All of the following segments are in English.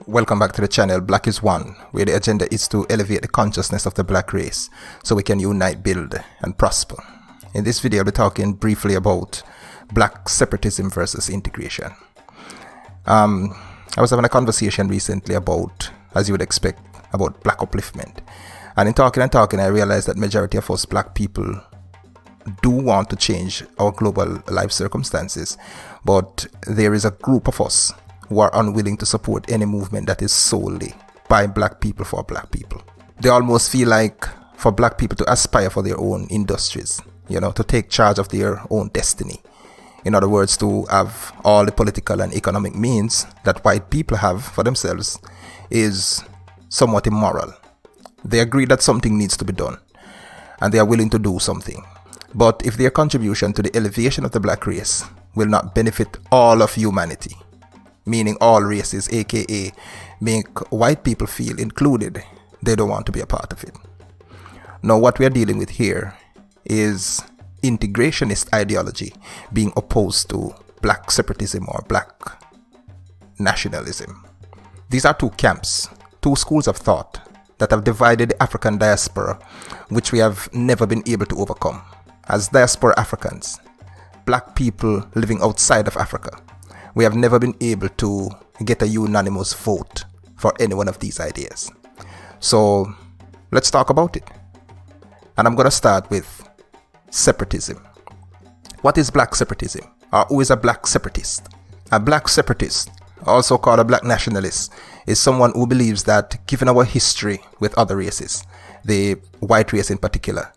Welcome back to the channel Black is One, where the agenda is to elevate the consciousness of the black race so we can unite, build, and prosper. In this video, I'll be talking briefly about black separatism versus integration. I was having a conversation recently about, as you would expect, about black upliftment. And in talking, I realized that majority of us black people do want to change our global life circumstances, but there is a group of us who are unwilling to support any movement that is solely by black people for black people. They almost feel like for black people to aspire for their own industries, to take charge of their own destiny. In other words, to have all the political and economic means that white people have for themselves is somewhat immoral. They agree that something needs to be done, and they are willing to do something. But if their contribution to the elevation of the black race will not benefit all of humanity, meaning all races, aka make white people feel included, they don't want to be a part of it. Now, what we are dealing with here is integrationist ideology being opposed to black separatism or black nationalism. These are two camps, two schools of thought that have divided the African diaspora, which we have never been able to overcome. As diaspora Africans, black people living outside of Africa, we have never been able to get a unanimous vote for any one of these ideas. So let's talk about it. And I'm going to start with separatism. What is black separatism? Or who is a black separatist? A black separatist, also called a black nationalist, is someone who believes that given our history with other races, the white race in particular,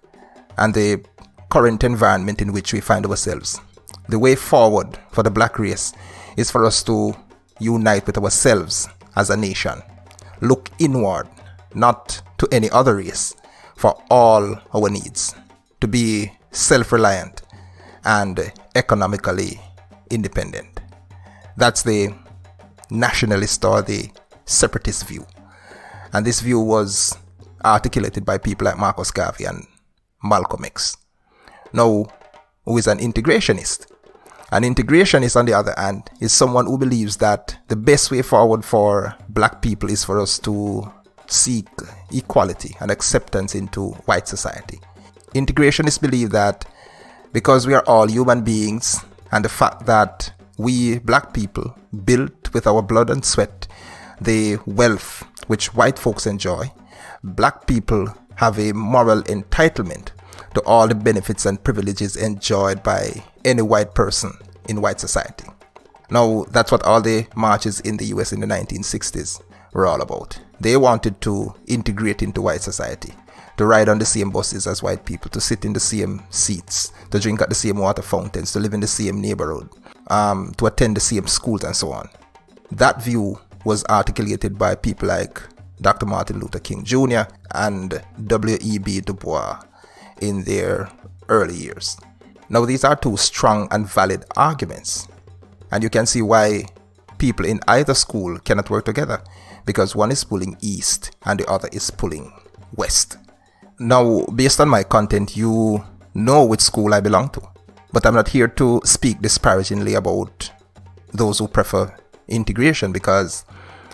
and the current environment in which we find ourselves, the way forward for the black race is for us to unite with ourselves as a nation, look inward, not to any other race, for all our needs, to be self-reliant and economically independent. That's the nationalist or the separatist view. And this view was articulated by people like Marcus Garvey and Malcolm X. Now, who is an integrationist? An integrationist, on the other hand, is someone who believes that the best way forward for black people is for us to seek equality and acceptance into white society. Integrationists believe that because we are all human beings, and the fact that we black people built with our blood and sweat the wealth which white folks enjoy, black people have a moral entitlement to all the benefits and privileges enjoyed by any white person in white society. Now, that's what all the marches in the US in the 1960s were all about. They wanted to integrate into white society, to ride on the same buses as white people, to sit in the same seats, to drink at the same water fountains, to live in the same neighborhood, to attend the same schools and so on. That view was articulated by people like Dr. Martin Luther King Jr. and W.E.B. Du Bois in their early years. Now, these are two strong and valid arguments, and you can see why people in either school cannot work together, because one is pulling east and the other is pulling west. Now, based on my content, you know which school I belong to, but I'm not here to speak disparagingly about those who prefer integration, because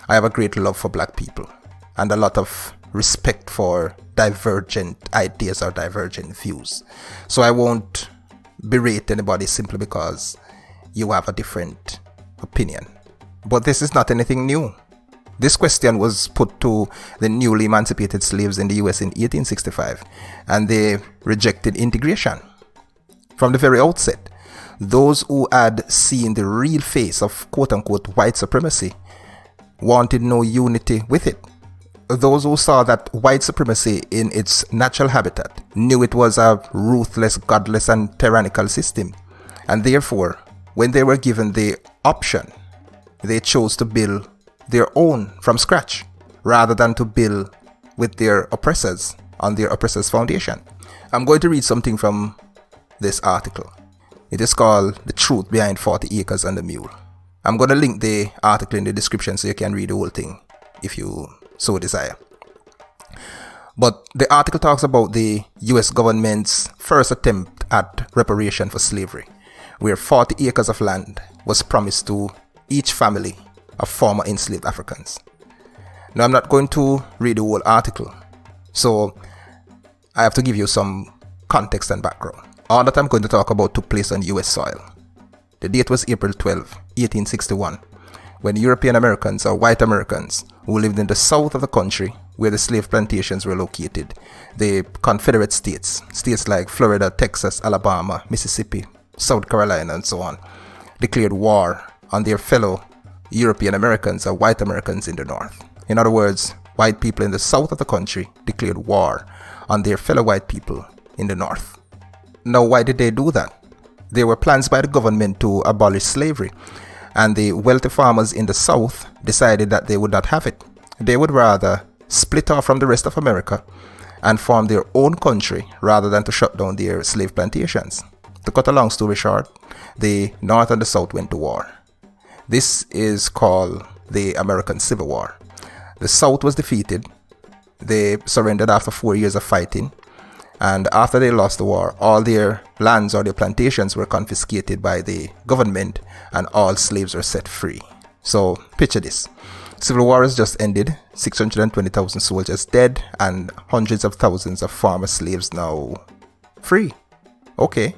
I have a great love for black people and a lot of respect for divergent ideas or divergent views. So I won't berate anybody simply because you have a different opinion. But this is not anything new. This question was put to the newly emancipated slaves in the US in 1865, and they rejected integration. From the very outset, those who had seen the real face of quote-unquote white supremacy wanted no unity with it. Those who saw that white supremacy in its natural habitat knew it was a ruthless, godless, and tyrannical system. And therefore, when they were given the option, they chose to build their own from scratch, rather than to build with their oppressors on their oppressors' foundation. I'm going to read something from this article. It is called "The Truth Behind 40 Acres and a Mule." I'm going to link the article in the description so you can read the whole thing if you so desire. But the article talks about the US government's first attempt at reparation for slavery, where 40 acres of land was promised to each family of former enslaved Africans. Now, I'm not going to read the whole article, so I have to give you some context and background. All that I'm going to talk about took place on US soil. The date was April 12, 1861, when European Americans, or white Americans, who lived in the south of the country where the slave plantations were located, the Confederate states, states like Florida, Texas, Alabama, Mississippi, South Carolina, and so on, declared war on their fellow European Americans, or white Americans in the north. In other words, white people in the south of the country declared war on their fellow white people in the north. Now, why did they do that? There were plans by the government to abolish slavery, and the wealthy farmers in the South decided that they would not have it. They would rather split off from the rest of America and form their own country rather than to shut down their slave plantations. To cut a long story short, the North and the South went to war. This is called the American Civil War. The South was defeated. They surrendered after 4 years of fighting. And after they lost the war, all their lands or their plantations were confiscated by the government and all slaves were set free. So picture this. Civil War has just ended, 620,000 soldiers dead and hundreds of thousands of former slaves now free. Okay,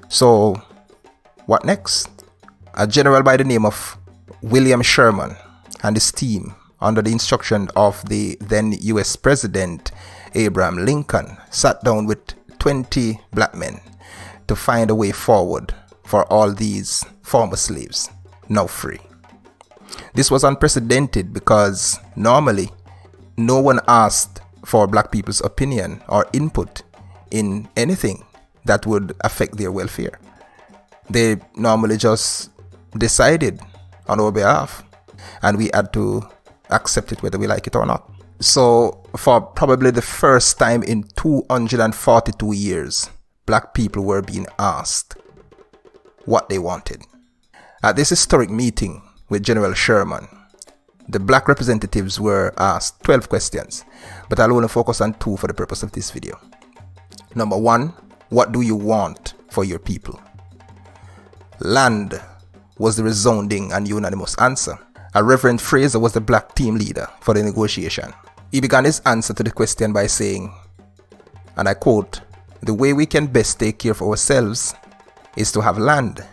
so what next? A general by the name of William Sherman and his team, under the instruction of the then US President Abraham Lincoln, sat down with 20 black men to find a way forward for all these former slaves, now free. This was unprecedented because normally no one asked for black people's opinion or input in anything that would affect their welfare. They normally just decided on our behalf, and we had to accept it whether we like it or not. So for probably the first time in 242 years, black people were being asked what they wanted. At this historic meeting with General Sherman, the black representatives were asked 12 questions, but I'll only focus on 2 for the purpose of this video. Number 1, what do you want for your people? Land was the resounding and unanimous answer. A Reverend Fraser was the black team leader for the negotiation. He began his answer to the question by saying, and I quote, "The way we can best take care of ourselves is to have land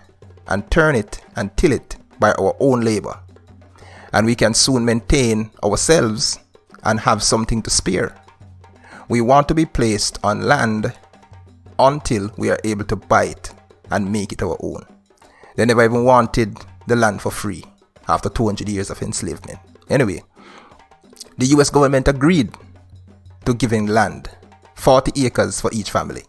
and turn it and till it by our own labor. And we can soon maintain ourselves and have something to spare. We want to be placed on land until we are able to buy it and make it our own." They never even wanted the land for free after 200 years of enslavement. Anyway, the US government agreed to giving land, 40 acres for each family.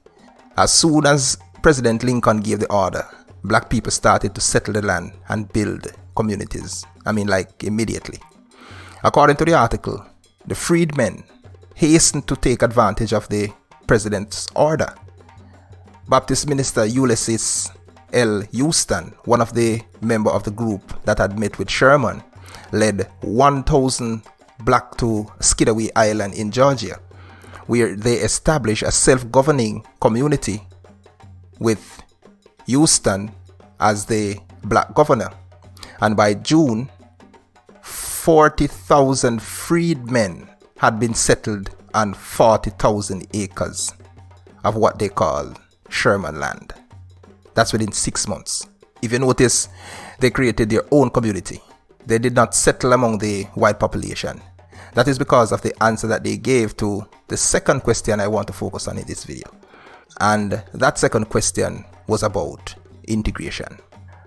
As soon as President Lincoln gave the order, black people started to settle the land and build communities. Immediately. According to the article, the freedmen hastened to take advantage of the president's order. Baptist minister Ulysses L. Houston, one of the members of the group that had met with Sherman, led 1,000 black to Skidaway Island in Georgia, where they established a self-governing community with Houston as the black governor. And by June, 40,000 freedmen had been settled on 40,000 acres of what they called Sherman land. That's within 6 months. If you notice, they created their own community. They did not settle among the white population. That is because of the answer that they gave to the second question I want to focus on in this video. And that second question was about integration.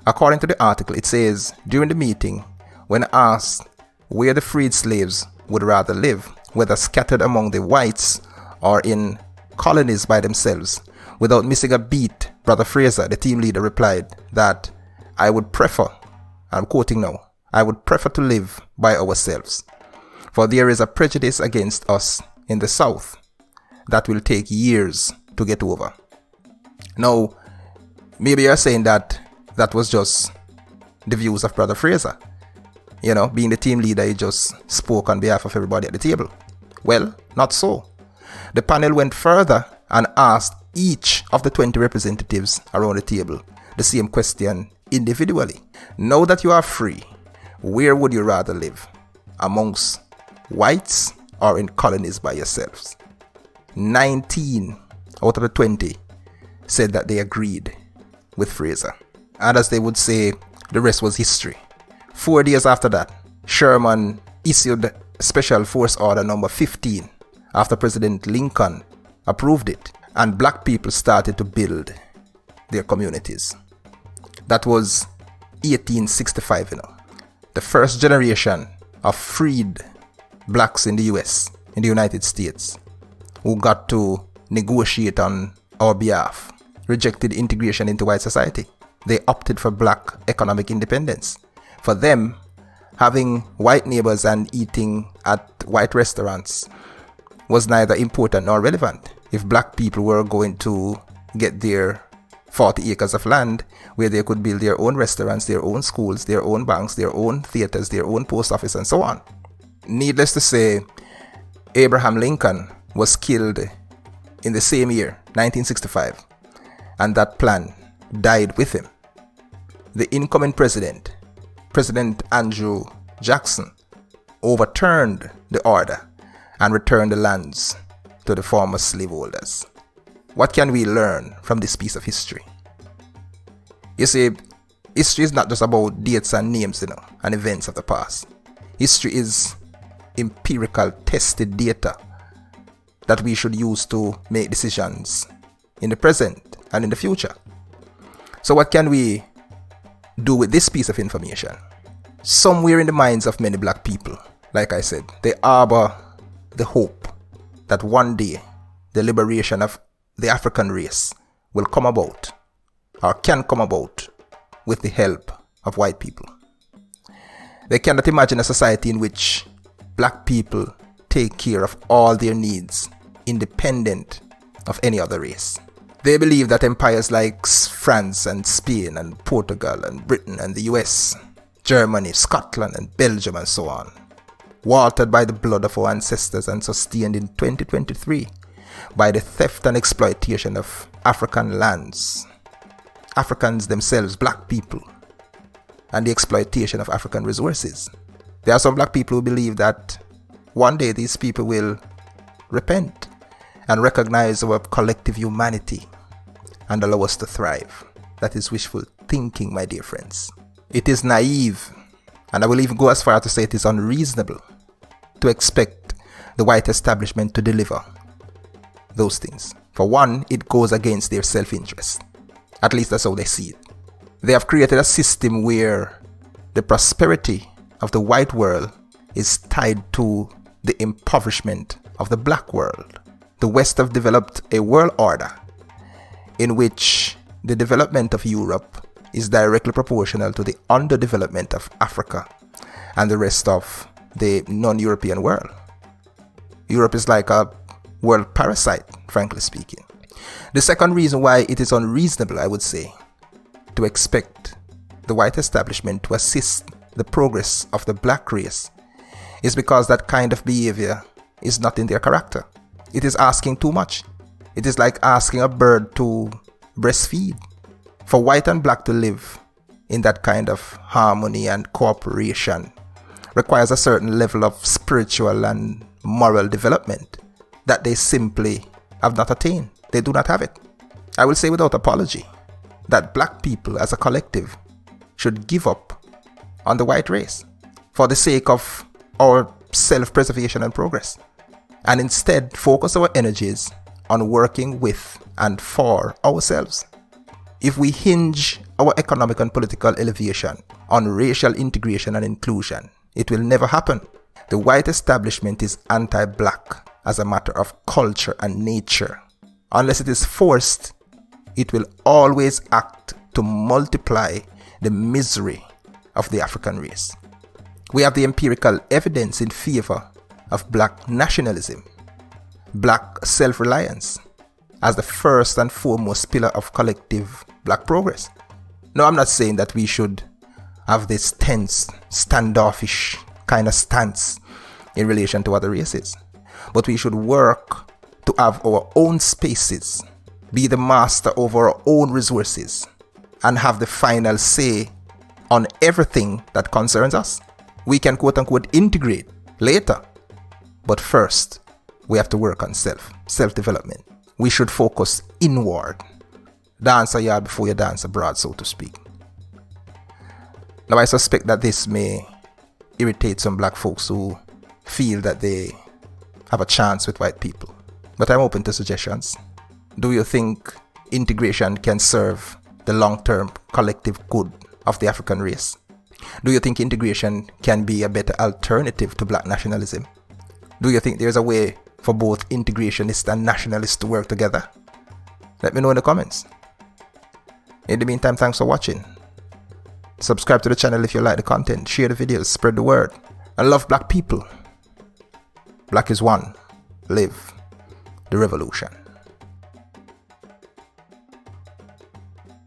According to the article, it says, during the meeting, when asked where the freed slaves would rather live, whether scattered among the whites or in colonies by themselves, without missing a beat, Brother Fraser, the team leader, replied that I would prefer, I'm quoting now, I would prefer to live by ourselves, for there is a prejudice against us in the South that will take years to get over. Now, maybe you're saying that was just the views of Brother Fraser. Being the team leader, he just spoke on behalf of everybody at the table. Well, not so. The panel went further and asked each of the 20 representatives around the table the same question individually. Now that you are free, where would you rather live? Amongst whites or in colonies by yourselves. 19 out of the 20 said that they agreed with Fraser. And as they would say, the rest was history. 4 days after that, Sherman issued Special Force Order number 15 after President Lincoln approved it, and black people started to build their communities. That was 1865, The first generation of freed blacks in the US, in the United States, who got to negotiate on our behalf, rejected integration into white society. They opted for black economic independence. For them, having white neighbors and eating at white restaurants was neither important nor relevant. If black people were going to get their 40 acres of land where they could build their own restaurants, their own schools, their own banks, their own theaters, their own post office, and so on. Needless to say, Abraham Lincoln was killed in the same year, 1965, and that plan died with him. The incoming president, President Andrew Jackson, overturned the order and returned the lands to the former slaveholders. What can we learn from this piece of history? You see, history is not just about dates and names, and events of the past. History is empirical, tested data that we should use to make decisions in the present and in the future. So what can we do with this piece of information? Somewhere in the minds of many black people, like I said, they harbor the hope that one day the liberation of the African race will come about, or can come about, with the help of white people. They cannot imagine a society in which black people take care of all their needs, independent of any other race. They believe that empires like France and Spain and Portugal and Britain and the US, Germany, Scotland and Belgium and so on, watered by the blood of our ancestors and sustained in 2023 by the theft and exploitation of African lands, Africans themselves, black people, and the exploitation of African resources. There are some black people who believe that one day these people will repent and recognize our collective humanity and allow us to thrive. That is wishful thinking, my dear friends. It is naive, and I will even go as far as to say it is unreasonable to expect the white establishment to deliver those things. For one, it goes against their self-interest. At least that's how they see it. They have created a system where the prosperity of the white world is tied to the impoverishment of the black world. The West have developed a world order in which the development of Europe is directly proportional to the underdevelopment of Africa and the rest of the non-European world. Europe is like a world parasite, frankly speaking. The second reason why it is unreasonable, I would say, to expect the white establishment to assist the progress of the black race is because that kind of behavior is not in their character. It is asking too much. It is like asking a bird to breastfeed. For white and black to live in that kind of harmony and cooperation requires a certain level of spiritual and moral development that they simply have not attained. They do not have it. I will say without apology that black people as a collective should give up on the white race for the sake of our self-preservation and progress, and instead focus our energies on working with and for ourselves. If we hinge our economic and political elevation on racial integration and inclusion, it will never happen. The white establishment is anti-black as a matter of culture and nature. Unless it is forced, it will always act to multiply the misery of the African race. We have the empirical evidence in favor of black nationalism, black self-reliance, as the first and foremost pillar of collective black progress. Now, I'm not saying that we should have this tense, standoffish kind of stance in relation to other races, but we should work to have our own spaces, be the master over our own resources, and have the final say on everything that concerns us. We can quote unquote integrate later, But first, we have to work on self-development. We should focus inward. Dance a yard before you dance abroad, so to speak. Now, I suspect that this may irritate some black folks who feel that they have a chance with white people. But I'm open to suggestions. Do you think integration can serve the long-term collective good of the African race? Do you think integration can be a better alternative to black nationalism? Do you think there's a way for both integrationists and nationalists to work together? Let me know in the comments. In the meantime, thanks for watching. Subscribe to the channel if you like the content. Share the videos, spread the word. I love black people. Black is one. Live the revolution.